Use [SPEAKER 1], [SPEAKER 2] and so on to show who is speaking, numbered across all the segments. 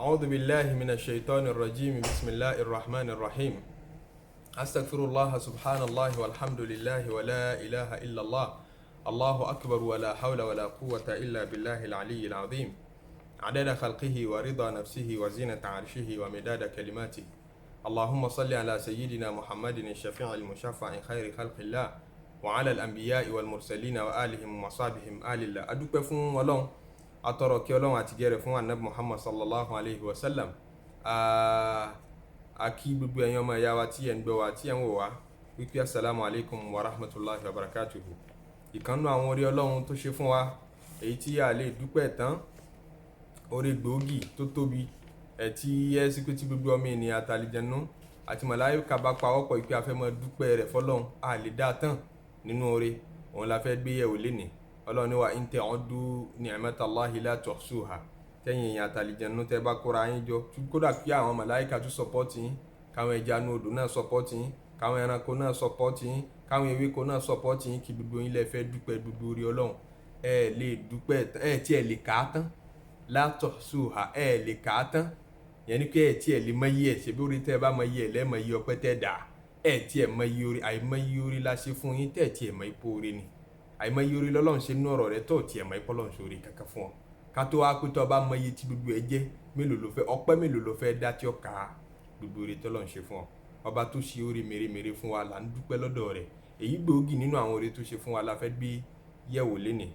[SPEAKER 1] أعوذ بالله من الشيطان الرجيم بسم الله الرحمن الرحيم أستغفر الله سبحان الله والحمد لله ولا إله إلا الله الله أكبر ولا حول ولا قوة إلا بالله العلي العظيم عدد خلقه ورضا نفسه وزينة عرشه ومداد كلماته اللهم صل على سيدنا محمد الشفيع المشفع خير خلق الله وعلى الأنبياء والمرسلين وآلهم وصحبهم آل الله أدوك فون ولون atọrọ kí Ọlọ́run àti gẹrẹ fún Annabi Muhammad sallallahu alayhi wa sallam. A kí gbogbo ẹ̀yin ọmọ ìyá wa tí ẹ ń gbọ́ wa tí ẹ ń wò wá wípé assalamu alaikum wa rahmatullahi wa barakatuhu. Ìkànnù àwọn orí Ọlọ́run tó ṣe fún wa èyí tí a lè dúpẹ́ tán, orí gbòógì tó tóbi tí ẹ sì pé tí gbogbo ọmọ ènìyàn àtàlìjẹnú àti màláíkà bá pawọ́pọ̀ ìpé afẹ́ mọ́ dúpẹ́ rẹ̀ fọ́lọ́run a lè dá tán nínú orí òun la fẹ́ gbé yẹ̀wò lénìí. Ọlọ́run ní wa in ta'uddu ni'matallahi la tuhsuha. Tẹ́yìn èèyàn àtàlìjẹnú tẹ́ bá kóra yín jọ kódà kí àwọn màláíkà tún sọpọ́tì yín, káwọn ẹja inú odò náà sọpọ́tì yín, káwọn ẹranko náà sọpọ́tì yín, káwọn ewéko náà sọpọ́tì yín, kí gbogbo yín lẹ fẹ́ dúpẹ́ gbogbo orí Ọlọ́run ẹ lè dúpẹ́ tí ẹ lè kà á tán la tuhsuha ẹ lè kà á tán. Yẹn ni pé ẹ tí ẹ lè mọ iye ẹ ṣe bí orí tẹ́ bá mọ iye ẹ lẹ́mọ iye ọpẹ́ tẹ́ dà ẹ tí ẹ mọ iye orí àìmọ iye orí la ṣe fún yín tẹ́ tí ẹ mọ ipò orí ni àìmọ iye orí lọ́lọ́run ṣe nú ọ̀rọ̀ rẹ tó tí ẹ mọ ipò Ọlọ́run ṣorí kankan fún ọ ká tó wá pé tó bá mọ iye tí gbogbo ẹ jẹ́ mélòó ló fẹ́ ọpẹ́ mélòó ló fẹ́ dá tí ó kà á gbogbo orí tọ́lọ́run ṣe fún ọ. Ọba tó ṣe orí mèremère fún wa là ń dúpẹ́ lọ́dọ̀ rẹ̀. Èyí gbòógì nínú àwọn orí tó ṣe fún wa la fẹ́ gbé yẹ̀wò lénìí.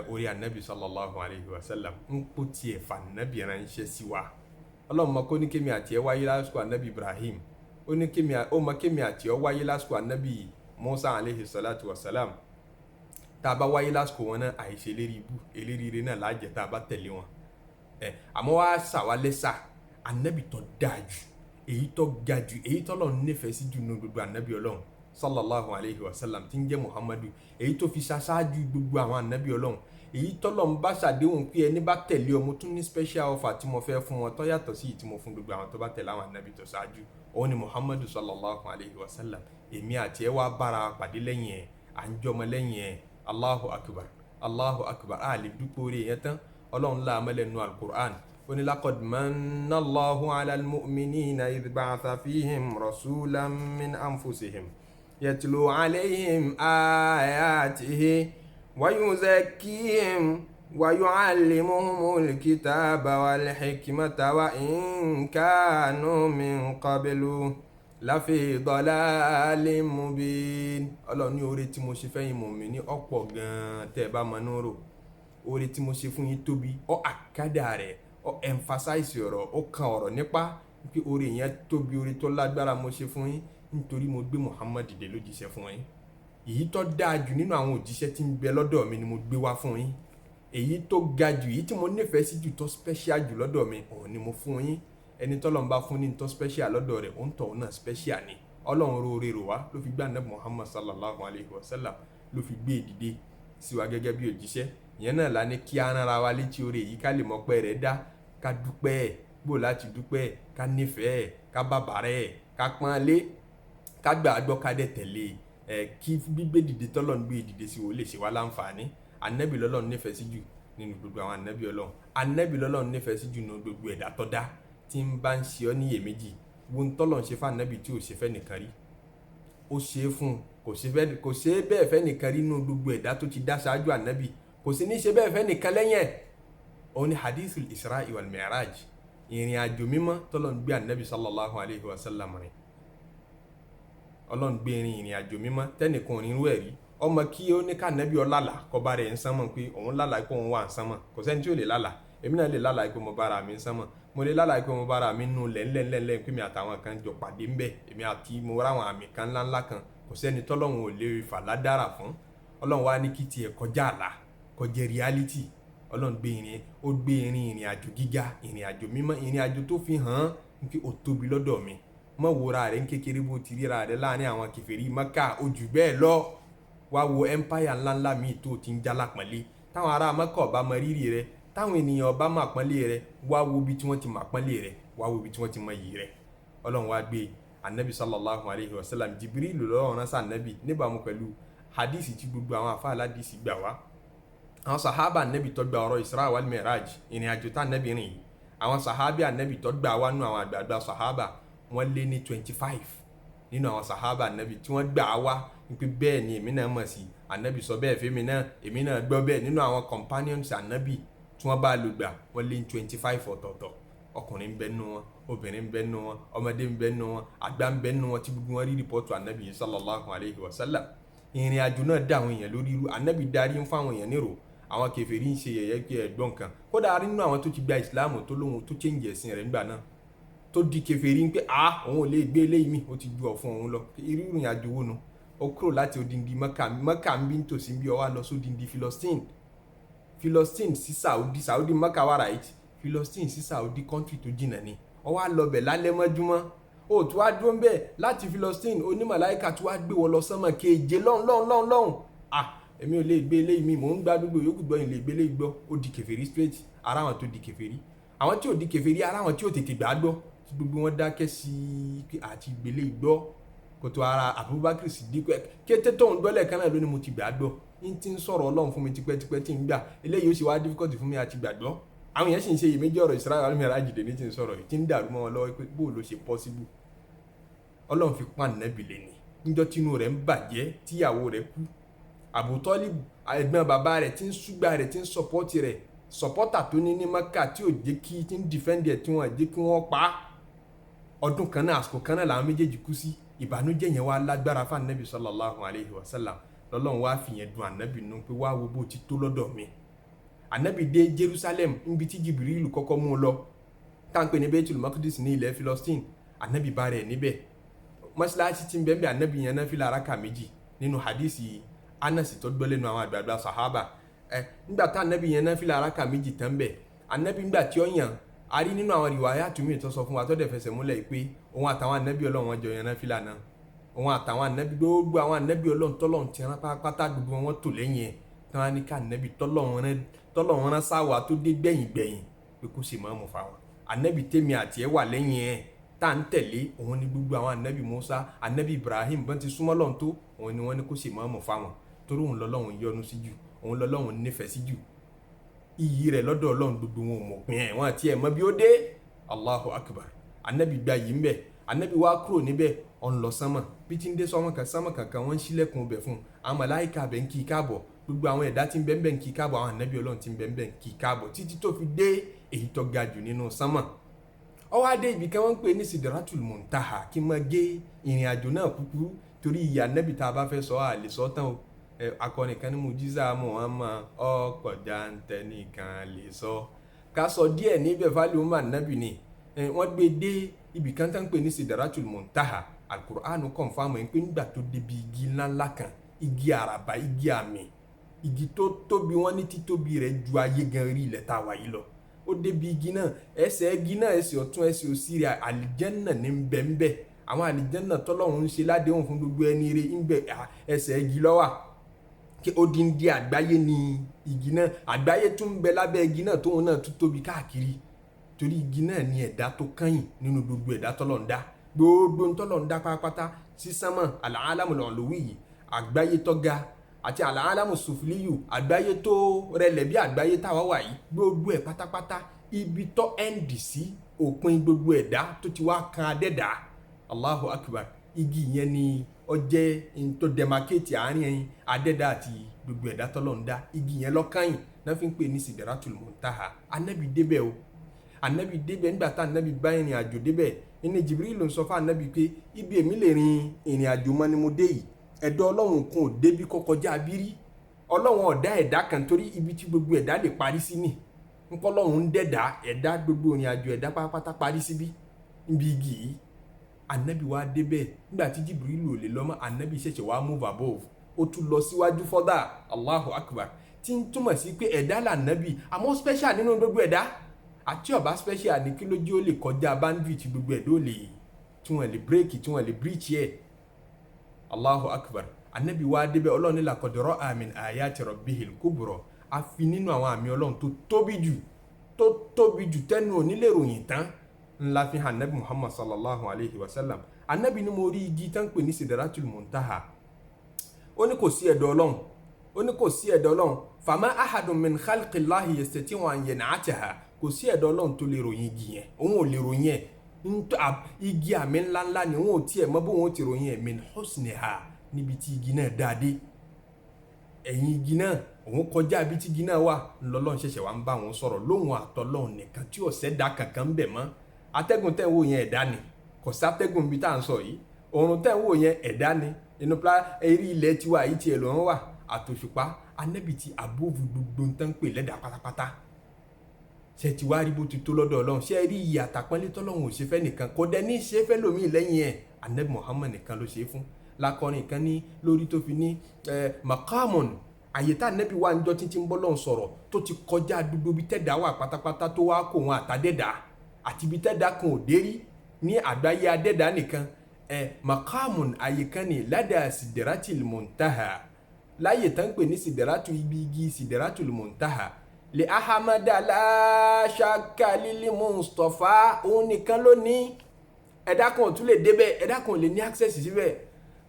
[SPEAKER 1] Orí Annabi sallallahu alayhi wa sallam ń pò tiẹ̀ fà Annabi ránṣẹ́ sí wa. Ọlọ́run mọ̀ kó ní kémi àti ẹ wáyé lásìkò Annabi Ibrahim, ó mọ̀ kémi àti ẹ wáyé lásìkò Annabi Musa alayhi salatu wa salam. Tá a bá wáyé lásìkò wọn náà àìṣe eléríire náà láàjẹ tá a bá tẹ̀lé wọn. Àmọ́ wá ṣàwálẹ́sà Annabi tó dáa jù, èyí tó ga jù, èyí tó Ọlọ́run nífẹ̀ẹ́ sí jù nínú gbogbo Annabi Ọlọ́run sallallahu alayhi wa sallam tí ń jẹ́ Muhammadu, èyí tó fi ṣaṣáájú gbogbo àwọn Annabi Ọlọ́run, èyí tọ́lọ́run bá ṣàdéhùn pé ẹni bá tẹ̀lé ọ mo tún ní special offer tí mo fẹ́ fún wọn tó yàtọ̀ sí tí mo fún gbogbo àwọn tó bá tẹ̀lé àwọn Annabi tó ṣáájú. Òun ni Muhammadu sallallahu alayhi wa sallam. Èmi àti ẹ wá bára pàdé lẹ́yìn ẹ̀, à ń jọmọ lẹ́yìn ẹ̀. Allahu akbar, Allahu akbar. A lè dúpọ̀ orí yẹn tán. Ọlọ́run la amẹ́lẹ̀ nínú al-Qur'an. Ó ní laqad manna Allahu ala al-mu'minina idh ba'atha fihim rasulan min anfusihim yatlu alayhim ayatihi wa yuzakkihim wa yu'allimuhumul kitaba wal hikmata wa in kanu min qablu láfi dalalin mubin. Ọlọ́run ní oore tí mo ṣe fẹ́yìn mùmínì ọ̀pọ̀ gan-an tẹ́ ẹ bá mọ núrò. Oore tí mo ṣe fún yín tóbi, ó àkádà rẹ̀, ó emphasize ọ̀rọ̀, ó kan ọ̀rọ̀ nípa pé oore yẹn tóbi, oore tó lágbára mo ṣe fún yín nítorí mo gbé Muhammad dìde lójíṣẹ́ fún yín. Èyí tó dáa jù nínú àwọn òjíṣẹ́ tí ń bẹ lọ́dọ̀ mi ni mo gbé wá fún yín. Èyí tó ga jù, èyí tí mo nífẹ̀ẹ́ sí jù tó special jù lọ́dọ̀ mi òun ni mo fún yín. Ẹni tọ́lọ́run bá fún ní tó special lọ́dọ̀ rẹ̀ òun tọ̀ náà special ni. Ọlọ́run róore rò wá ló fi gbé Annabi Muhammad sallallahu alayhi wa sallam ló fi gbé ìdìde sí wa gẹ́gẹ́ bí òjíṣẹ́. Ìyẹn náà la ní kí á rán ara wa létí oore yìí ká lè mọ̀ pé rẹ̀ dá, ká dúpẹ́ ẹ̀, bó láti dúpẹ́ ẹ̀, ká nífẹ̀ẹ́ ẹ̀, ká bàbàrẹ̀ ẹ̀, ká pọ́n lé, ká gbàgbọ́ ká dẹ̀ tẹ̀lé kí gbígbé dìde tọ́lọ́run gbé dìde sí wo lè ṣe wá láǹfààní. Annabi lọ́lọ́run nífẹ̀ẹ́ sí jù nínú gbogbo àwọn Annabi Ọlọ́run. Annabi lọ́lọ́run nífẹ̀ẹ́ sí jù nínú gbogbo ẹ̀dá tó dá. Tí ń bá ń ṣe ọ́ níyèméjì wo ń tọ́lọ̀ ń ṣe fún Annabi tí ò ṣe fẹ́ nìkan rí, ó ṣe é fún kò ṣe bẹ́ẹ̀ fẹ́ nìkan rí nínú gbogbo ẹ̀dá tó ti dá ṣáájú Annabi, kò sí ní ṣe bẹ́ẹ̀ fẹ́ nìkan lẹ́yìn ẹ̀. Òun ni hadithul Isra wal Mi'raj, ìrìn àjò mímọ́ tọ́lọ̀ ń gbé Annabi sallallahu alayhi wa sallam rìn. Ọlọ́run gbé ìrìn àjò mímọ́ tẹ́nìkan ní irú ẹ̀ rí. Ọmọ kí ó ní ká Annabi ọ lálà kọba rẹ̀ ń sánmọ̀ pé òun lálà pé òun wà ń sánmọ̀, kò sẹ́ni tí ò lè lálà. Èmi náà lè lálà pé mo bára mi ń sánmọ̀, mo lè lálà pé mo bára mi nù lẹ́ńlẹ́ńlẹ́ pé mi àtàwọn kan jọ pàdé ńbẹ̀, èmi àti mo ráwọn àmì kan ńláńlá kan, kò sẹ́ni tọ́lọ́run ò lè fà ládàrà fún. Ọlọ́run wá ní kí tiẹ̀ kọjá àlà, kọjá reality. Ọlọ́run gbé ìrìn àjò gíga, ìrìn àjò mímọ́, ìrìn àjò tó fi hàn pé ó tóbi lọ́dọ̀ mi. Mọ̀ wo ra rẹ̀ ń kékeré bó ti ríra rẹ̀ láàrin àwọn kèfèrí Mákà, ó jù bẹ́ẹ̀ lọ. Wá wo empire ńláńlá míì tó ti ń jálá pọ̀nlé. Táwọn ará Mákà ọba mọ rírì rẹ̀, táwọn ènìyàn ọba máa pọ́nlé rẹ̀, wá wo bí tí wọ́n ti máa pọ́nlé rẹ̀, wá wo bí tí wọ́n ti mọ iyì rẹ̀. Ọlọ́run wá gbé Annabi sallallahu alayhi wa sallam, Jibril lọ́rọ̀ rán sí Annabi níbàámu pẹ̀lú hadisi tí gbogbo àwọn àfáà aládìsí gbà wá. Àwọn sàhábà Annabi tó gba ọ̀rọ̀ Isra wal Mi'raj, ìrìn àjò tá Annabi rìn yìí, àwọn sahabi Annabi tó gbà wá nínú àwọn àgbààgbà sahaba wọ́n lé ní 25 nínú àwọn sahaba Annabi tí wọ́n gbà wá wípé bẹ́ẹ̀ ni èmi náà mọ̀ sí Annabi sọ bẹ́ẹ̀ fẹ́mi náà èmi náà gbọ́ bẹ́ẹ̀ nínú àwọn companions Annabi tí wọ́n bá lò gbà wọ́n lé ní 25 ọ̀tọ̀ọ̀tọ̀ ọkùnrin ń bẹ nínú wọn obìnrin ń bẹ nínú wọn ọmọdé ń bẹ nínú wọn àgbà ń bẹ nínú wọn tí gbogbo wọn rí rìpọ́tù Annabi sallallahu alayhi wa sallam. ìrìn àjò náà dá àwọn èèyàn lórí irú Annabi darí ń fáwọn èèyàn nírò àwọn kèfèrí ń ṣe yẹ̀yẹ́ pé ẹ̀gbọ́n kan kódà rí nínú àwọn tó ti gba ìsìláàmù tó lóhun tó change ẹ̀sìn rẹ̀ nígbà náà tó di kèfèrí ń pé òun ò lè gbé eléyìí mi ó ti ju ọ̀fun òun lọ irú ìrìn àjò wo nu ó kúrò láti odindi Mẹ́kà ń bí nítòsí bí ó wá lọ sódindi Philistine sí Saudi Mẹ́kà wà right Philistine sí Saudi country tó jìnnà ni ó wá lọ bẹ̀ lálẹ́ mọ́júmọ́ ó tún wá dúró ń bẹ̀ láti Philistine onímọ̀láyíkà tún wá gbé wọn lọ sánmọ̀ keje lọ́hùn èmi ò lè gbé eléyìí mi mò ń gbádùgbò yòókù gbọ́ yìí lè gbé eléyìí gbọ́ ó di kèfèrí straight ara àwọn tó di kèfèrí àwọn tí ò di kèfèrí ara àwọn tí ò tètè gbà gbọ́ tí gbogbo wọn dákẹ́ sí àti gbélé gbọ́ kò tó ara Abubakar Siddiq kété tóun gbọ́lẹ̀ kan náà lónìí mo ti gbà gbọ́ n ti ń sọ̀rọ̀ Ọlọ́run fún mi tipẹ́tipẹ́ tí ń gbà eléyìí ó sì wá difficult fún mi àti gbàgbọ́ àwọn yẹn sì ń ṣe iyèméjì ọ̀rọ̀ Isra al-Miraj ní ti ń sọ̀rọ̀ yìí tí ń dàrú mọ́ wọn lọ́wọ́ pé bó ló ṣe possible Ọlọ́run fi pọ́n Ànábì lé ní níjọ́ tínú rẹ̀ ń bàjẹ́ tíyàwó rẹ̀ kú Abu Talib ẹ̀gbọ́n bàbá rẹ̀ tí ń ṣúgbà rẹ̀ tí ń sọpọ́tì rẹ̀ sọpọ́tà tó ní Mẹ́kà tí ò jẹ́ kí tí ń dìfẹ́ndì ẹ̀ tí wọ́n jẹ́ kí wọ́n pa ọdún kan náà àsìkò kan náà làwọn méjèèjì kú sí ìbànújẹ́ yẹn wá lágbára fún Ànábì sallallahu alayhi wa sallam lọ́lọ́run wá fìyẹn dùn Ànábì nù pé wá wo bó ti tó lọ́dọ̀ mi Ànábì dé Jerusalem níbi tí Jibrilu kọ́kọ́ mú lọ táǹpẹ̀ ní Baitul Maqdis ní ilẹ̀ Philistine Ànábì bá rẹ̀ níbẹ̀ mọ́ṣáláṣí tí ń bẹ́ẹ̀ Ànábì yẹn náà fìlà rákà méjì nínú hadisi Anasi tó gbọ́ lẹ́nu àwọn àgbààgbà sahaba nígbà tá Ànábì yẹn náà fìlà rákà méjì tán bẹ̀ Ànábì nígbà tí ó yàn a rí nínú àwọn rìwáyà tùmí tó sọ fún wa tó dẹ̀ fẹsẹ̀ múlẹ̀ pé òun àtàwọn Ànábì Ọlọ́run wọn jọ yẹn náà fìlà náà òun àtàwọn Ànábì gbogbo àwọn Ànábì Ọlọ́run tọ́lọ́run ti rán pátá gbogbo wọn tó lẹ́yìn ẹ̀ tí wọ́n á ní ká Ànábì tọ́lọ́run rán sáwà tó dé gbẹ̀yìn pé kó sì máa mú fa wọn Ànábì tèmi àti ẹ̀ wà lẹ́yìn ẹ̀ tá à ń tẹ̀lé òun ni gbogbo àwọn Ànábì Musa Ànábì Ibrahim bọ́n ti súnmọ́ Ọlọ́run tó òun ni wọ́n ní kó sì máa mú fa wọn torí òun lọ́lọ́run yọ́nú sí jù òun lọ́lọ́run nífẹ̀ẹ́ sí jù iyì rẹ̀ lọ́dọ̀ Ọlọ́run gbogbo wọn ò mọ̀ pín ẹ̀ wọ́n àti ẹ̀ mọ́ bí ó dé Allahu Akbar Ànábì gba yìí ń bẹ̀ Ànábì wá kúrò níbẹ̀ ọ̀n lọ sánmọ̀ bí tí ń dé sánmọ̀ kankan wọ́n ń ṣílẹ̀kùn ọbẹ̀ fún àwọn màláíkà bẹ̀ ń kí i káàbọ̀ gbogbo àwọn ẹ̀dá tí ń bẹ́ẹ̀ ń kí i káàbọ̀ àwọn Ànábì Ọlọ́run tí ń bẹ́ẹ̀ ń kí i káàbọ̀ títí tó fi dé èyí tó ga jù nínú sánmọ̀ ó wá dé ibì kan wọ́n ń pè ní Sidratul Muntaha kí n máa gé ìrìn àjò náà kúkúrú torí ìyà Ànábì tá a bá fẹ́ sọ àlè sọ tán o akọni kan ní mujiza Muhammad ọkọ̀ jantẹ nìkan lè sọ ká sọ díẹ̀ níbẹ̀ fálẹ̀ ọmọ Ànábì ni wọ́n gbé dé ibì kan tá ń pè ní Sidratul Muntaha al-Qur'an kọ̀nfàmù pé nígbà tó débi igi ńláńlá kan igi àràbà igi àmì igi tó tóbi wọ́n ní títóbi rẹ̀ ju ayé gan rí ilẹ̀ tá a wà yìí lọ ó débi igi náà ẹsẹ̀ igi náà ẹsẹ̀ ọ̀tún ẹsẹ̀ òsì rẹ̀ àlìjẹ́nà ní bẹ́ńbẹ́ àwọn àlìjẹ́nà tọ́lọ́run ń ṣe ládéhùn fún gbogbo ẹni rẹ̀ ń bẹ ẹsẹ̀ igi lọ́wà kí odindi àgbáyé ni igi náà àgbáyé tún ń bẹ lábẹ́ igi náà tóun náà tún tóbi káàkiri torí igi náà ni ẹ̀dá tó kẹ́yìn nínú gbogbo ẹ̀dá tọ́lọ́run dá gbogbo tọ́lọ́run dá pátápátá sí sánmọ̀ al-alamul uluwi àgbáyé tó ga àti al-alamus sufliyu àgbáyé tó rẹlẹ̀ bí àgbáyé táwa wà yìí gbogbo ẹ̀ pátápátá ibi tó ẹ̀ǹdì sí òpin gbogbo ẹ̀dá tó ti wá kan adẹ́dá Allahu Akbar igi yẹn ni ó jẹ́ tó demarcate àárín ẹyin adẹ́dá àti gbogbo ẹ̀dá tọ́lọ́run dá igi yẹn lọ́kàyìn náà fi ń pè ní Sidratul Muntaha Ànábì débẹ̀ o Ànábì débẹ̀ nígbà tá Ànábì bá ìrìn àjò débẹ̀ ní Jibril ló ń sọ fún Ànábì pé ibi èmi lè rin ìrìn àjò mọ́ ni mo dé yìí ẹ̀dọ́ Ọlọ́run kan ò débi kọkọjá abírí Ọlọ́run ọ̀dá ẹ̀dá kan torí ibi tí gbogbo ẹ̀dá lè parí sí ni nǹkan Ọlọ́run ń dẹ̀dá ẹ̀dá gbogbo ìrìn àjò ẹ̀dá pátápátá parí síbí níbi igi yìí Ànábì wá débẹ̀ nígbà tí Jibril ò lè lọ́mọ Ànábì ṣẹ̀ṣẹ̀ wá move above ó tún lọ síwájú fọ́dà Allahu Akbar tí ń túmọ̀ sí pé ẹ̀dá l'Ànábì àmọ́ special nínú gbogbo ẹ̀dá àti ọ̀bá special ní kí lójú ó lè kọjá boundary tí gbogbo ẹ̀dá ò lè tí wọ́n lè break tí wọ́n lè breach yẹ Allahu Akbar Ànábì wá débẹ̀ Ọlọ́run ní laqad ra'a min ayati rabbihil kubra a fi nínú àwọn àmì Ọlọ́run tó tóbi jù tẹ́nu onílé ròyìn tán ńlá fi hàn Ànábì Muhammad sallallahu alayhi wa sallam Ànábì ní mo rí igi tán pè ní Sidratul Muntaha ó ní kò sí ẹ̀dọ̀ Ọlọ́run fama ahadun min khalqillahi yastati'u an yan'ataha kò sí ẹ̀dá Ọlọ́run tó lè ròyìn igi yẹn, òun ò lè ròyìn ẹ̀. Igi àmì ńláńlá ni òun ò tiẹ̀ mọ̀ bó wọn ti ròyìn ẹ̀ min husniha, níbi tí igi náà dáadé. Ẹ̀yìn igi náà òun kọjá ibi tí igi náà wà lọ́lọ́run ṣẹ̀ṣẹ̀ wá ń bá wọn sọ̀rọ̀ lóhùn àtọ́lọ́run nìkan tí ò ṣẹ̀dá kankan bẹ̀ mọ́. Atẹ́gùn tẹ́ ń wò yẹn ẹ̀dá ni, kò sátẹ́gùn bí tá à ń sọ yìí. Òrùn tẹ́ ń wò yẹn ẹ̀dá ni, inú eré ilẹ̀ tiwa yìí tiẹ̀ lọ́wọ́ wà àtòṣùpá. Ànábì ti àbóvu gbogbo ń tán pè lẹ́dà pátápátá. Ṣé ti wá rí bó ti tó lọ́dọ̀ Ọlọ́run? Ṣé rí iyì àtàpọ́nlé tọ́lọ́run ò ṣe fẹ́ nìkan, kò dẹ̀ ní ṣe fẹ́ lómi lẹ́yìn ẹ̀. Ànábì Muhammad nìkan ló ṣe é fún. Lakọrin kan ní lórí tó fi ní maqamun, àyè tá Ànábì wà níjọ́ títí ń bọ́ lọ́hùn sọ̀rọ̀ tó ti kọjá gbogbo bí tẹ́dá wà pátápátá tó wá kó wọn àtàdẹ́dá àti bí tẹ́dá kan ò dé rí ní àgbáyé adẹ́dá nìkan. Maqamun, àyè kan ní ládà sidratil muntaha, láyè tán pè ní sidratu ibi igi sidratul muntaha. Lè ahamada la shakka lil Mustafa, òun nìkan ló ní. Ẹ̀dá kan ò tún lè débẹ̀, ẹ̀dá kan ò lè ní access síbẹ̀.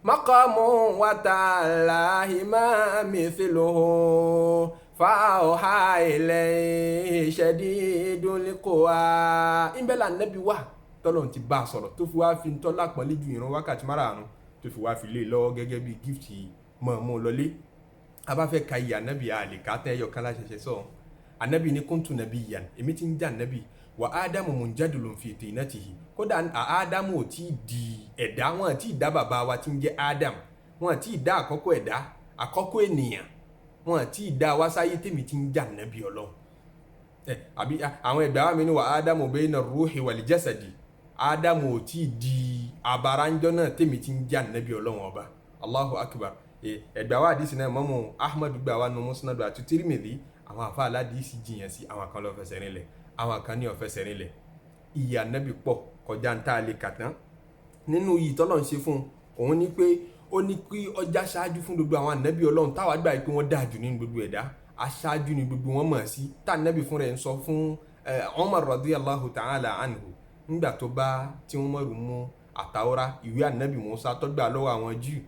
[SPEAKER 1] Maqamun wa ta'alahi ma mithluhu fa'awha ilayhi shadidul quwa. Ìbẹ̀lẹ̀ Ànábì wà tọ́lọ́run ti bá a sọ̀rọ̀ tó fi wá fi ń tọ́lá pọ́nlé ju ìran wákàtí márààrún tó fi wá fi lé lọ́wọ́ gẹ́gẹ́ bí gift mọ̀ọ́mọ́ lọlé. A bá fẹ́ ka iye Ànábì àlè ká tẹ́ ẹyọ kan láṣẹṣẹ sọ̀rọ̀. Ànábì ní kuntu nabiyyan, èmi ti ń jẹ́ Ànábì. Wa Adamu munjadilun fi tinatihi, kódà Ádámù ò tí ì di ẹ̀dá, wọn àti ìdá bàbá wa tí ń jẹ́ Adam, wọn àti ìdá àkọ́kọ́ ẹ̀dá, àkọ́kọ́ ènìyàn, wọn àti ìdá wa sáyé tèmi tí ń jẹ́ Ànábì Ọlọ́run. Àbí àwọn ẹ̀dá wa mi ní wa Adamu bayna ruhi wal jasadi, Ádámù ò tí ì di abaranjọ́ náà tèmi tí ń jẹ́ Ànábì Ọlọ́run ọba. Allahu akbar. Ẹ̀gbà wa àdìsí náà Mọ́mú Ahmad gbà wá nu Musnad àti Tirmidhi, àwọn àfa aládìsí jiyàn sí, àwọn kan ló fẹsẹ̀ rinlẹ̀, àwọn kan ní ó fẹsẹ̀ rinlẹ̀. Ìyè Ànábì pọ̀ kọjá ń tá a lè kà tán. Nínú iyì tọ́lọ́run ṣe fún òun ni pé ó ní kí ọjà ṣáájú fún gbogbo àwọn Ànábì Ọlọ́run táwa gbà pé wọ́n dáa jù nínú gbogbo ẹ̀dá. Aṣáájú ni gbogbo wọn mọ̀ sí. Tá Ànábì fún rẹ̀ ń sọ fún Umar radiyallahu ta'ala anhu nígbà tó bá tí wọ́n mọ̀rù mú àtàwọ́rá ìwé Ànábì Mùsá tó gbà lọ́wọ́ àwọn Júù,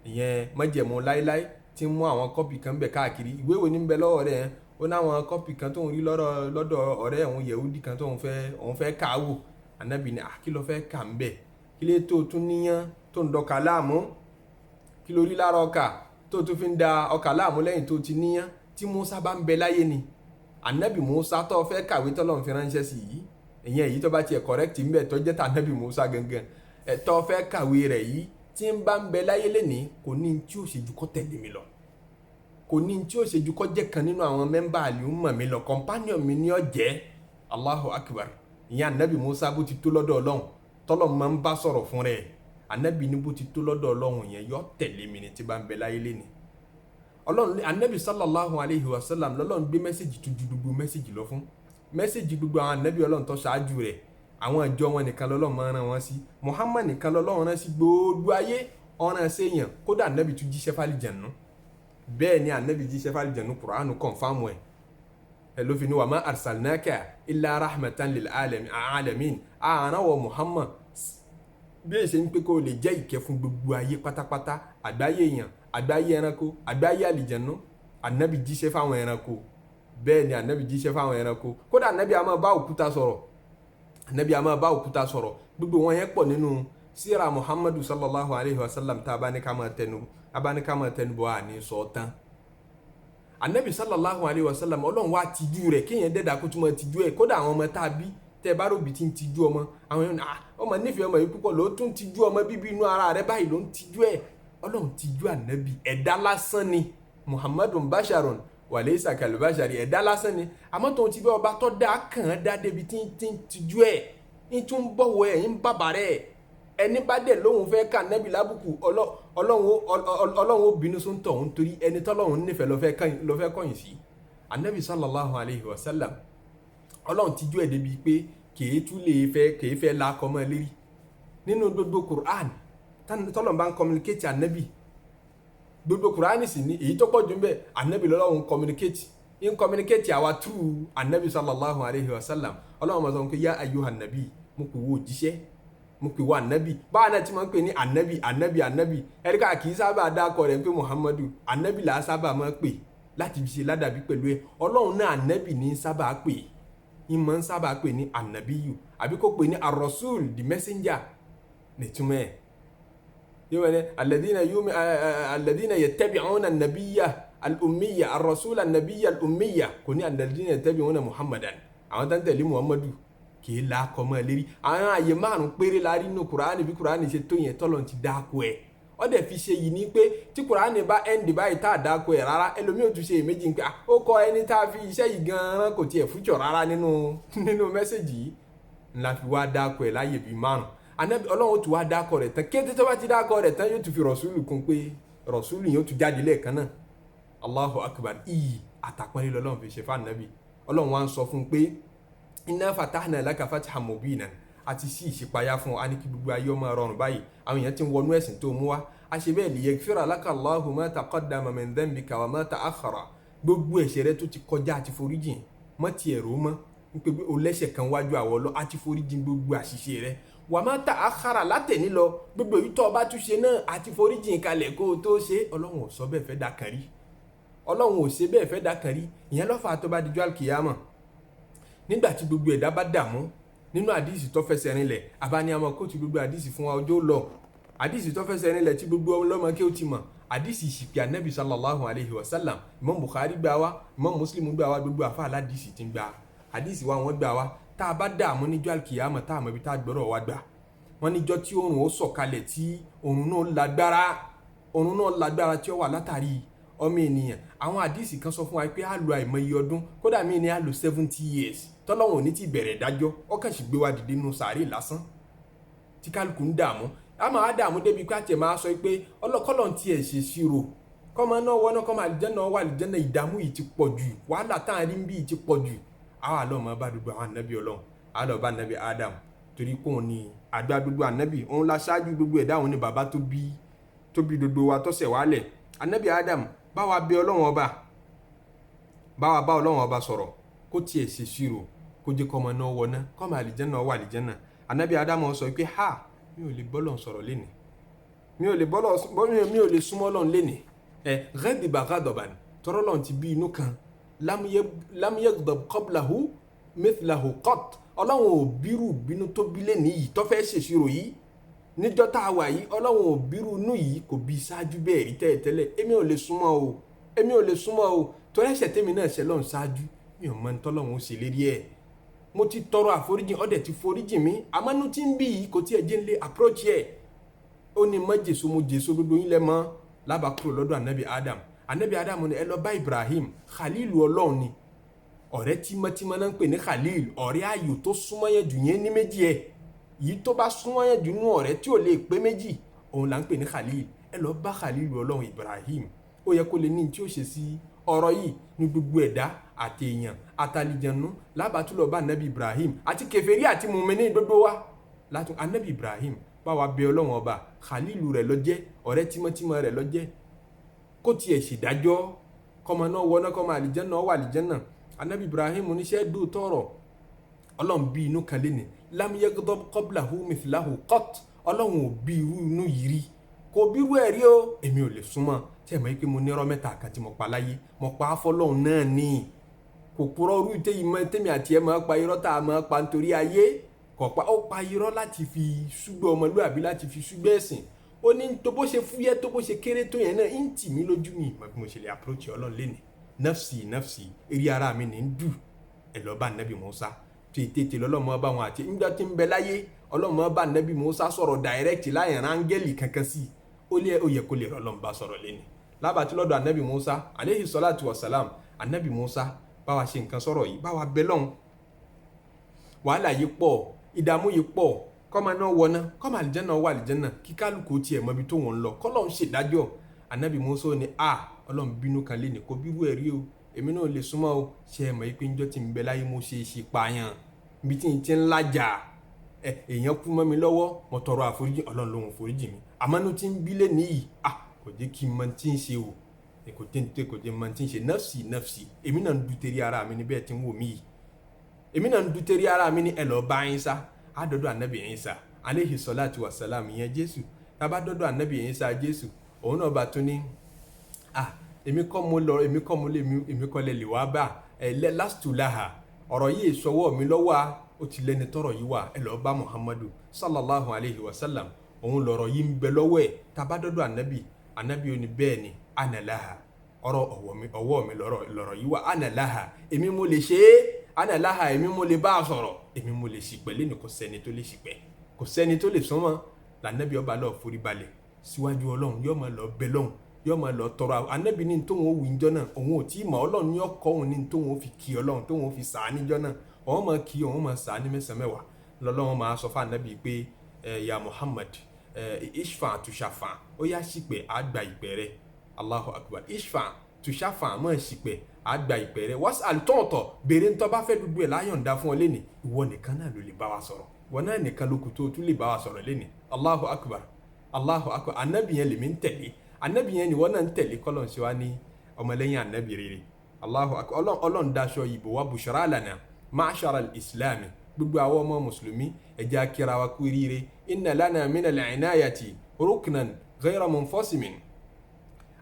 [SPEAKER 1] ìyẹn májẹ̀mú láíláí tí ń mú àwọn kọ́pì kan bẹ̀ káàkiri. Ìwé wo ní ń bẹ lọ́wọ́ rẹ̀? Ó náwọn kọ́pì kan tó ń rí lọ́dọ̀ ọ̀rẹ́ òun Yẹhudi kan tó ń fẹ́ kà á wò. Ànábì ní kí ló fẹ́ kà ń bẹ̀? Kí lè tó tún níyàn tó ń dọ̀kà láàmú? Kí ló rí lára ọkà tó tún fi ń da ọkà láàmú lẹ́yìn tó ti níyàn? Tí Mùsá bá ń bẹ láyé ni Ànábì Mùsá tó fẹ́ kàwé tọ́lọ́run fi ránṣẹ́ sí yìí, ìyẹn èyí tó bá tiẹ̀ correct ń bẹ̀ tó jẹ́ tà Ànábì Mùsá gangan, tó fẹ́ kàwé rẹ̀ yìí tí ń bá ń bẹ láyé lénìí kò ní tí ó ṣe ju kó tẹ̀lé mi lọ, kò ní tí ó ṣe ju kó jẹ́ kan nínú àwọn mẹ́mbà àlùmọ̀ mi lọ, companion mi ní ó jẹ́. Allahu akbar. Ìyẹn Ànábì Mùsá bó ti tó lọ́dọ̀ Ọlọ́run tọ́lọ́run máa ń bá sọ̀rọ̀ fún rẹ̀. Ànábì ní bó ti tó lọ́dọ̀ Ọlọ́run yẹn yó tẹ̀lé mi ní tí bá ń bẹ láyé lénìí. Ọlọ́run Ànábì sallallahu alayhi wa sallam lọ́lọ́run gbé mẹ́sẹ̀jì tó ju gbogbo mẹ́sẹ̀jì lọ fún. Mẹ́sẹ̀jì gbogbo àwọn Ànábì Ọlọ́run tó ṣáájú rẹ̀, àwọn ìjọ wọn nìkan lọ́lọ́run máa rán wọn sí. Muhammad nìkan lọ́lọ́run rán sí gbogbo ayé, ọ̀ràn séèyàn. Kódà Ànábì tún jíṣẹ́ fálìjànnú. Bẹ́ẹ̀ ni Ànábì jíṣẹ́ fálìjànnú, Qur'an confirm ẹ̀ ló fi ní wa ma arsalnaka illa rahmatan lil alamin. Àrán wọ Muhammad bí èsè ń pé kó lè jẹ́ ìkẹ́ fún gbogbo ayé pátápátá, àgbáyé èèyàn, àgbáyé ẹranko, àgbáyé àlìjànnú. Ànábì jíṣẹ́ fáwọn ẹranko. Bẹ́ẹ̀ ni Ànábì jíṣẹ́ fáwọn ẹranko. Kódà Ànábì a máa bá òkúta sọ̀rọ̀. Ànábì a máa bá òkúta sọ̀rọ̀. Gbogbo wọn yẹn pọ̀ nínú síra Muhammadu sallallahu alayhi wa sallam tá a bá ní ká máa tẹnu bọ̀ àní sọ̀tán. Ànábì sallallahu alayhi wa sallam Ọlọ́run wá tijú rẹ̀, kéèyàn dẹ́dà kó tún máa tijú ẹ̀. Kódà àwọn ọmọ tá a bí tẹ́ bá ròbí tí ń tijú ọmọ, àwọn èèyàn ọmọ nífẹ̀ẹ́ ọmọ yìí púpọ̀ ló tún tijú ọmọ bíbí inú ara rẹ̀ báyìí ló ń tijú ẹ̀. Ọlọ́run tijú Ànábì, ẹ̀dá lásán ni. Muhammadun basharun wa laysa kal bashari, ẹ̀dá lásán ni. Àmọ́ tó ti bẹ́ ọba tó dá kàn án dá débi tí ń tijú ẹ̀, ń tún bọ̀wọ̀ ẹ̀, ń bàbà rẹ̀. Ẹni bá dẹ̀ lóhun fẹ́ ká Ànábì lábùkù, Ọlọ́run ó bínú sún tọ̀ ń torí ẹni tọ́lọ́run nífẹ̀ẹ́ ló fẹ́ kọ̀yìn sí. Ànábì sallallahu alayhi wa sallam Ọlọ́run tijú ẹ̀ débi pé kèé fẹ́ lakọ mọ́ lérí. Nínú gbogbo Qur'an tọ́lọ́run bá ń communicate Ànábì, gbogbo Qur'an sì ní èyí tó pọ̀ jù ń bẹ Ànábì lọ́lọ́run communicate àwa through Ànábì sallallahu alayhi wa sallam. Ọlọ́run máa sọ pé yá ayyuhan nabi, mo pè wò jíṣẹ́, mo pè wá Ànábì. Báwa náà ti máa ń pè ní Ànábì. Ẹ̀ríkà kì í sábà dákọ̀ rẹ̀ pé Muhammadu, Ànábì là á sábà máa pè láti fi ṣe ládàbí pẹ̀lú ẹ̀. Ọlọ́run náà Ànábì ní sábà pè. ìmọ̀ ń sábà pè ní Annabiyu àbí kó pè ní ar-Rasul the messenger nìtumọ̀ ẹ̀ yóò wẹ́n alladhina yattabi'una an-nabiyya al-ummiyya ar-rasul an-nabiyya al-ummiyya kò ní alladhina yattabi'una Muhammadan àwọn tó ń tẹ̀lé Muhammadu kì í lákọ̀ mọ́ lérí àwọn àyè márùn péré la rí nínú Kùránì bí Kùránì ṣe tó yẹn tọ́lọ̀ ti dáko ẹ̀ ó dẹ̀ fi ṣe yìí ní pé tí Kùránì bá ẹ̀ǹdì báyìí tá a dáko ẹ̀ rárá ẹlòmíì ò tún ṣe èméjì ń pé ó kọ ẹni tá a fi iṣẹ́ yìí gan-an kò tiẹ̀ fújọ rárá nínú mẹ́sẹ̀jì yìí ńlá fi wá dáko ẹ̀ láyè bíi márùn Ànábì Ọlọ́run tún wá dáko rẹ̀ tán kété tó bá ti dáko rẹ̀ tán yóò tún fi rọ̀ṣúlù kún pé rọ̀ṣúlù yóò tún jáde lẹ́ẹ̀kan náà Allahu akbar iyì àtàpọ́nlé lọ́lọ́run fi ṣe fún Ànábì Ọlọ́run wá ń sọ fún pé inna fatahna laka fathan mubinan àti sí ìṣípayá fún a ní kí gbogbo ayé ọmọ rọrùn báyìí àwọn èèyàn ti ń wọnú ẹ̀sìn tó mú wá a ṣe bẹ́ẹ̀ liyaghfira laka Allahu ma taqaddama min dhanbika wa ma ta'akhkhara gbogbo ẹ̀ṣẹ̀ rẹ tó ti kọjá àti foríjìn mọ́ ti ẹ̀rọ mọ́ nípa pé o lẹ́ṣẹ̀ kan wájú àwọ̀ lọ àti foríjìn gbogbo àṣìṣe rẹ wa ma ta'akhkhara látẹ̀ní lọ gbogbo èyí tó bá tún ṣe náà àti foríjìn kalẹ̀ kó o tó ṣe Ọlọ́run ò sọ bẹ́ẹ̀ fẹ́ dákan rí Ọlọ́run ò ṣe bẹ́ẹ̀ fẹ́ dákan rí ìyẹn ló fà tó bá dijọ́ àlùkìyámà nígbà tí gbogbo ẹ̀dá bá dààmú nínú àdìsí tó fẹsẹ̀ rinlẹ̀ abáníyàmọ̀ kó ti gbogbo àdìsí fún wa ọjọ́ lọ àdìsí tó fẹsẹ̀ rinlẹ̀ tí gbogbo ọlọ́mọ kí ó ti mọ̀ àdìsí ìṣìpì Ànábì sallallahu alayhi wa sallam Imam Bukhari gbà wá Imam Muslim gbà wá gbogbo àfa aládìsí ti gbà àdìsí wa wọ́n gbà wá tá a bá dààmú níjọ́ àlùkìyámọ̀ tá a mọ̀ ibi tá a gbọ́rọ̀ wá gbà wọ́n níjọ́ tí oòrùn ó sọ̀kalẹ̀ tí oòrùn náà lágbára tí ó wà látàrí ọmọ ènìyàn àwọn àdìsí kan sọ fún wa pé a lo àìmọye ọdún kódà mí ni a lo 70 years tọ́lọ́wọ̀n ò ní ti bẹ̀rẹ̀ ìdájọ́ ọkàn sì gbé wa dìde nínú sàárè lásán tí kálukú ń dààmú a máa dààmú débi pé àtẹ̀ máa sọ pé ọlọ́kọ́lọ́ ti ẹ̀ ṣe ṣírò kọ́mọ náà wọ́nà kọ́mọ àlìjẹ́nà wà àlìjẹ́nà ìdààmú yìí ti pọ̀ jù wàhálà tá à ń rí bí yìí ti pọ̀ jù àwọn àlọ́ máa bá gbogbo àwọn ànábì Ọlọ́run àlọ́ bá ànábì Adam torí pé òun ni àgbà gbogbo ànábì òun la ṣáájú gbogbo ẹ̀dá òun ni bàbá tó bí gbogbo wa tọ́sẹ̀ wálẹ̀ ànábì Adam báwa bẹ Ọlọ́run ọba báwa bá Ọlọ́run ọba sọ̀rọ̀ kó tiẹ̀ ṣe ṣírò kó jẹ́ kọ́mọ náà wọná kọ́mọ àlìjẹ́nà wà àlìjẹ́nà ànábì Ádámù sọ pé ha mi ò lè bọ́lọ̀ sọ̀rọ̀ lénìí mi ò lè súnmọ́ Ọlọ́run lénìí ghadiba ghadaban tọ́rọ́ lọ́n ti bí inú kan lam yaghdab qablahu mithlahu qat Ọlọ́run ò bírù bínú tó bí lénìí yìí tó fẹ́ ṣèṣirò yìí níjọ́ tá a wà yìí Ọlọ́run ò bírù inú yìí kò bí ṣáájú bẹ́ẹ̀ rí tẹ́lẹ̀ èmi ò lè súnmọ́ o torí ẹ̀ṣẹ̀ tèmi náà ṣẹ̀ lọ́n ṣáájú mi ò mọ̀ ní tọ́lọ́run ó ṣe lérí ẹ̀ mo ti tọrọ àforíjìn ọdẹ ti foríjìn mi àmọ́nú tí ń bí yìí kò tí ẹ̀ jẹ́ ń lé approach ẹ̀ ó ní mọ́ jésù mo jésù gbogbo yín lẹ́ mọ́ lábàkúrò lọ́dọ̀ ànábì Adam ni ẹ lọ bá Ibrahim Khalil Ọlọ́run ni ọ̀rẹ́ tímọ́tímọ́ náà ń pè ní Khalil ọ̀rẹ́ ayò tó súnmọ́ yẹn jù yẹn ní méjì ẹ̀ yìí tó bá súnmọ́ yẹn jù nú ọ̀rẹ́ tí ò lè pé méjì òun là ń pè ní Khalil ẹ lọ bá Khalil Ọlọ́run Ibrahim ó yẹ kó lè ní tí ó ṣe sí ọ̀rọ̀ yìí ní gbogbo ẹ̀dá àti èèyàn àtàlìjẹ̀nú lábàtúlọ̀ bá anabi Ibrahim àti kèfèrí àti mùmínì gbogbo wa látún anabi Ibrahim bá wa bẹ Ọlọ́run ọba Khalilu rẹ̀ lọ́jẹ́ ọ̀rẹ́ tímọ́tímọ́ rẹ̀ lọ́jẹ́ kó tiẹ̀ ṣèdájọ́ kọ́mọ náà wọná kọ́mọ àlìjẹ́nà wà àlìjẹ́nà anabi Ibrahim oníṣẹ́ dùn tọ̀rọ̀ Ọlọ́run bí inú kan lé ní lam yaghdab qablahu mithlahu qat Ọlọ́run ò bí inú yìí rí kò bírú ẹ̀ rí o èmi ò lè súnmọ́ tí ẹ̀ mọ̀ pé mo ní ọ̀rọ̀ mẹ́ta kan tí mo pa láyé mo pa á fọ́lọ́run náà ní kò purọ́ orú tèmi àti ẹ̀ máa pa irọ́ tá a máa pa nítorí ayé kò pa ó pa irọ́ láti fi ṣúgbẹ́ ọmọlúwàbí láti fi ṣúgbẹ́ ẹ̀sìn ó ní tó bó ṣe fúyẹ́ tó bó ṣe kéré tó yẹn náà ń tì mí lójú mi mọ̀ bí mo ṣe lè approach Ọlọ́run lẹ́nìí nafsi eré ara mi ní ń dù ẹ̀ lọ́ọ́ bá Nábì Mùsá tètè lọ́lọ́mọ bá wọn àti nígbà tí ń bẹ láyé Ọlọ́run bá Nábì Mùsá sọ̀rọ̀ direct láyàn áńgẹ́lì kankan sí ó yẹ kó lè rọ́lọ́run bá sọ̀rọ̀ lẹ́nìí lábàtí lọ́dọ̀ Ànábì Mùsá alayhi salatu wa salam Ànábì Mùsá bá wa ṣe nǹkan sọ̀rọ̀ yìí bá wa bẹ lọ́hùn wàhálà yìí pọ̀ ìdààmú yìí pọ̀ kọ́mọ náà wọná kọ́mọ àlìjẹ́nà wà àlìjẹ́nà kí kálukú tiẹ̀ mọ́bi tó wọ́n lọ kọ́lọ́hún ṣèdájọ́ Ànábì Mùsá ní Ọlọ́run bínú kan léni kó bírú ẹ̀ rí o èmi náà lè súnmọ́ o ṣe é mọ̀ yìí pé njọ́ tí ń bẹ láyé mo ṣe é ṣe pààyàn ibi tí n ti ń lajà èèyàn kú mọ́ mi lọ́wọ́ mo tọrọ àforíjì Ọlọ́run lòun foríjì mi àmọ́nú tí ń bí lé níyì kò jẹ́ kí n mọ tí ń ṣe o kò jẹ́ mọ tí ń ṣe nafsi èmi náà ń du teri ara mi ní bẹ́ẹ̀ tí ń wò mí yìí èmi náà ń du teri ara mi ní ẹ lọ́ọ́ bá Ìsá àdọ́dọ̀ Ànábì Ìsá alayhi salatu wa salam ìyẹn Jésù tábà dọ́dọ̀ Ànábì Ìsá Jésù òun náà bá tún ní èmi kọ́ lè wá bá lastu laha ọ̀rọ̀ yìí sọwọ́ mi lọ́wọ́ ó ti lẹ́ni tọ́rọ̀ yìí wà ẹ lọ bá Muhammadu sallallahu alayhi wa sallam òun lọ̀rọ̀ yìí ń bẹ lọ́wọ́ ẹ̀ tabadọ́dọ̀ anabi ó ní bẹ́ẹ̀ ni ana laha ọ̀rọ̀ ọwọ́ mi lọ̀rọ̀ yìí wà ana laha èmi mo lè ṣe é ana laha èmi mo lè bá a sọ̀rọ̀ èmi mo lè ṣìpẹ̀ lẹ́nu kò sẹ́ni tó lè ṣìpẹ̀ kò sẹ́ni tó lè súnmọ́ lànàbí ọba lọ forí balẹ̀ síwájú ọlọ́run yóò máa lọ bẹ lọ́hùn yóò máa lọ tọrọ anabi ní tóun ó wí níjọ́ náà òun ò tí ì mọ̀ ọlọ́run yóò kọ́ òun ní tóun ó fi kí ọlọ́run tóun ó fi sàá níjọ́ náà òun máa kí òun máa sàá ní mẹ́sàn-án mẹ́wàá lọ́lọ́run máa sọ fún anabi pé ya Muhammad ishfa tushafa ó yá ṣìpẹ̀ àgbà ìpẹ́ rẹ̀ Allahu akbar ishfa tushafa máa ṣìpẹ̀ àgbà ìpẹ́ rẹ̀ wọ́n àlùtọ̀ọ̀tọ̀ béèrè ń tọ́ bá fẹ́ dúdú ẹ̀ láyọ̀ǹda fún ọ lẹ́ni ìwọ nìkan náà ló lè bá wa sọ̀rọ̀ wọn náà nìkan ló kù tó tún lè bá wa sọ̀rọ̀ lẹ́ni Allahu akbar Allahu akbar anabi yẹn lèmi ń tẹ̀lé anabi yẹn ni wọn náà ń tẹ̀lé kọ́lọ̀ ṣe wá ní ọmọlẹ́yìn anabi rere Allahu akbar ọlọ́run daṣọ ìbò wa bushara lana ma'ashara al-islam gbogbo àwọn ọmọ mùsùlùmí ẹ̀jẹ̀ akira wa kú rire inna lana min al-inayati ruknan ghayra munfasimin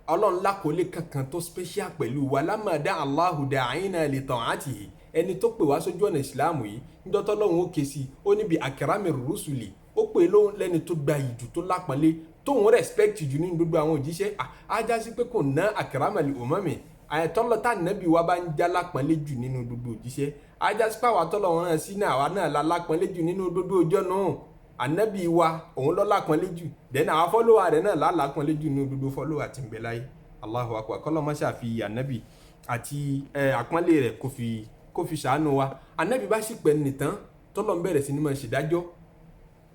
[SPEAKER 1] ọlọ́run lákòólé kankan tó special pẹ̀lú wa lámàdá Allahu da'ina li ta'atihi ẹni tó pè wá sójú ọ̀nà ìsìláàmù yìí níjọ́tọ́ lọ́hùn ó ké sí ó níbi akrami rusuli ó pè lóhùn lẹ́ni tó gba ìjù tó lápọ̀nlé tóun respect jù nínú gbogbo àwọn òjíṣẹ́ ajá sí pé kò ná akramali umami àyẹ̀tọ́lọ́ tá nàbí wa bá ń já lápọ̀nlé jù nínú gbogbo òjíṣẹ́ ajá sí pé àwọn àtọ́lọ́ wọn náà sí náà àwa náà la lápọ̀nlé jù nínú gbogbo ọjọ́ náà ànábì wa òun ló lápọ̀nlé jù dẹ́nà àwọn fọ́lọ́wà rẹ̀ náà lápọ̀nlé jù nínú gbogbo fọ́lọ́wà tí ń bẹ láyé Allahu akbar kọ́lọ́ má ṣàfi ànábì àti àpọ́nlé rẹ̀ kó fi ṣàánú wa ànábì bá sì pẹ́ nìtàn tọ́lọ́ ń bẹ̀rẹ̀ sí ní máa ṣèdájọ́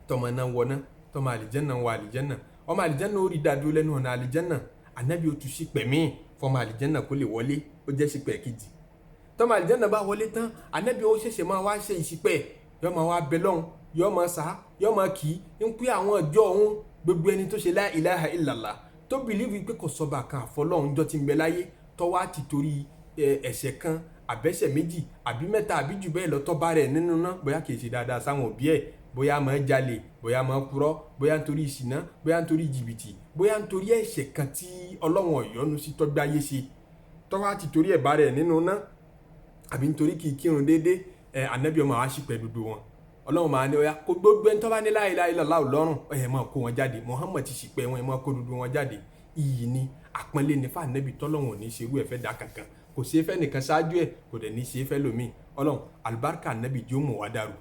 [SPEAKER 1] tọmọ náà wọná tọmọ àlìjẹ́nà wọ àlìjẹ́nà ọmọ àlìjẹ́nà ó rí dáadó lẹ́nu ọ̀nà àlìjẹ́nà ànábì ó tún sí pẹ̀mí fọmọ àlìjẹ́nà kó lè wọlé ó jẹ́ sípẹ̀ kejì tọmọ àlìjẹ́nà bá wọlé tán ànábì ó ṣẹ̀ṣẹ̀ máa wá ṣe ìṣípẹ̀ yọ máa wá bẹ lọ́hùn yọ máa sá yọ máa kì í ń pín àwọn ọjọ́ ọ̀hún gbogbo ẹni tó ṣe la ilaha illallah tó bìlíìfù pé kò sọba kan àfọlọ́hún jọ ti ń bẹ láyé tọ́wọ́ á ti torí ẹ̀ṣẹ̀ kan àbẹ́ṣẹ̀ méjì àbí mẹ́ta àbí jù bẹ́ẹ̀ lọ tọ́ba rẹ̀ nínú náà bóyá kì í ṣe dáadáa sáwọn òbí ẹ̀ bóyá máa jalè bóyá máa purọ́ bóyá nítorí ìṣìná bóyá nítorí jìbìtì bóyá nítorí ẹ̀ṣẹ̀ kan tí Ọlọ́run ọ̀yọ́nu sí tọ́gbáyé ṣe tọ́wọ́ á ti torí ẹ̀ bá rẹ̀ nínú náà àbí nítorí kì í kírun déédéé ànábì ọmọ wa ṣìpẹ̀ dúdú wọn Ọlọ́run máa ní ọ̀yá kó gbogbo ẹni tó bá ní la ilaha illallah lọ́rùn ẹ̀ máa kó wọn jáde Muhammad ti ṣìpẹ̀ wọn ẹ̀ máa kó dúdú wọn jáde iyì ni àpọ́nlé ní fànẹ́bì tọ́lọ́run ò ní ṣerú ẹ̀fẹ́ dá kankan kò ṣe é fẹ́ nìkan ṣáájú ẹ̀ kò dẹ̀ ní ṣe é fẹ́ lómi Ọlọ́run àlùbáríkà ànẹ́bì jó mọ̀ wá dàrú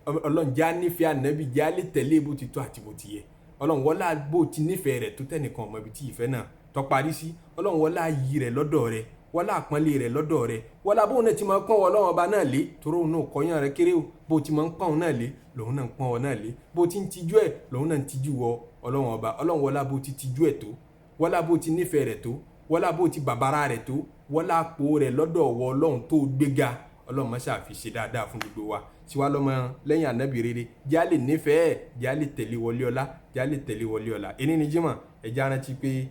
[SPEAKER 1] Ọlọ́run já nífẹ̀ẹ́ ànẹ́bì já lè tẹ̀lé bó ti tó àti bó ti yẹ Ọlọ́run wọlá bó ti nífẹ̀ẹ́ rẹ̀ tó tẹ́nìkan ọmọ ibi tí ìfẹ́ náà tó parí sí Ọlọ́run wọlá yí rẹ̀ lọ́dọ̀ rẹ̀ wọlá àpọ́nlé rẹ̀ lọ́dọ̀ rẹ̀ wọlá bóun náà ti máa ń pọ́n Ọlọ́run ọba náà lé toró òun náà kọ́yán rẹ̀ kéré o bó ti máa ń pọ́n òun náà lé lòun náà ń pọ́n ọ náà lé bó ti ń tijú ẹ̀ lòun náà ń tijú wọ Ọlọ́run ọba Ọlọ́run wọlá bó ti tijú ẹ̀ tó wọlá bó ti nífẹ̀ẹ́ rẹ̀ tó wọlá bó ti bàbára rẹ̀ tó wọlá àpò rẹ̀ lọ́dọ̀ ọwọ́ Ọlọ́run tó gbéga Ọlọ́run má ṣàfi ṣe dáadáa fún gbogbo wa tiwa lọ́mọ lẹ́yìn ànábì rere já lè nífẹ̀ẹ́ já lè tẹ̀lé wọlé ọlá já lè tẹ̀lé wọlé ọlá ẹni ní jímọ̀ ẹja rántí pé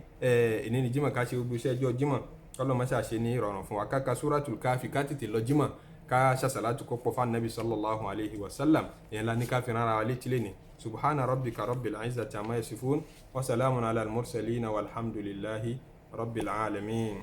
[SPEAKER 1] ẹni ní jímọ̀ ká ṣe gbogbo iṣẹ́ ẹjọ́ jímọ̀ Ọlọ́run má ṣàṣe ní ìrọ̀rùn fún wa ká suratul káfí ká tètè lọ jímọ̀ ká ṣàṣàlátù kọ́pọ̀ fún ànábì sallallahu alayhi wa sallam ìyẹn la ní ká fi rárá wa létí lẹ́ni subhana rabbika rabbil izzati amma yasifun wa salamun ala al-mursalin walhamdulillahi rabbil alamin.